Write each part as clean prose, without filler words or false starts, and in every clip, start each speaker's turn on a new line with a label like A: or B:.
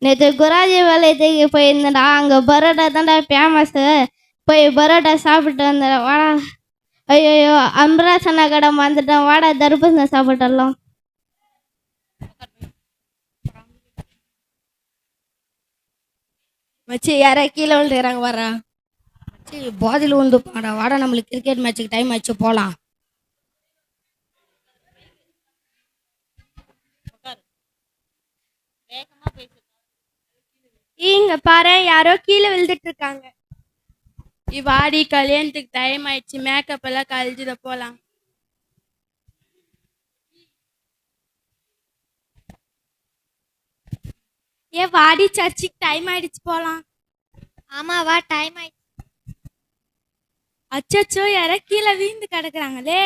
A: நேற்று குராஜி பாளையத்துக்கு போயிருந்தடா, அங்கே பரோட்டா தான்டா ஃபேமஸ்ஸு. போய் பரோட்டா சாப்பிட்டு வந்தடா. வாடா. ஐயோ, அம்ராசனா கடை வந்துட்டோம். வாடா, தர்பூசணி சாப்பிட்டலாம்.
B: மச்சி யாரா கீழே விழுந்துக்கிறாங்க வரா. மச்சி போதையில் விழுந்து பாடா. வாடா, நம்மளுக்கு கிரிக்கெட் மேட்ச்சுக்கு டைம் ஆச்சு, போகலாம்.
C: இங்க பாரு, யாரோ கீழே விழுந்துட்டு இருக்காங்க. இவாடி, கல்யாணத்துக்கு டைம் ஆயிடுச்சு, மேக்கப் எல்லாம் கழிஞ்சுட போலாம். ஏன் வாடி, சர்ச்சுக்கு டைம் ஆயிடுச்சு, போலாம்.
D: ஆமாவா, டைம் ஆயிடுச்சு.
C: அச்சச்சோ, யாரோ கீழே வீழ்ந்து கிடக்குறாங்களே.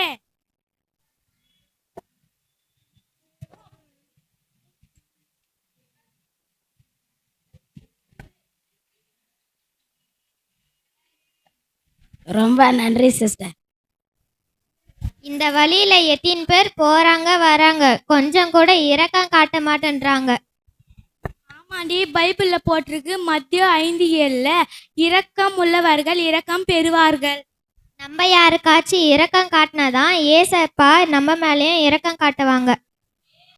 B: ரொம்ப நன்றி சிஸ்டர்.
D: இந்த வழியில 18 பேர் போறாங்க வராங்க, கொஞ்சம் கூட இரக்கம் காட்ட மாட்டேன்றாங்க.
C: ஆமாண்டி, பைபிள்ல போட்டிருக்கு, மத்திய 5:7 இரக்கம் உள்ளவர்கள் இரக்கம் பெறுவார்கள்.
D: நம்ம யாருக்காச்சும் இரக்கம் காட்டினாதான் ஏசப்பா நம்ம மேலேயும் இரக்கம் காட்டுவாங்க.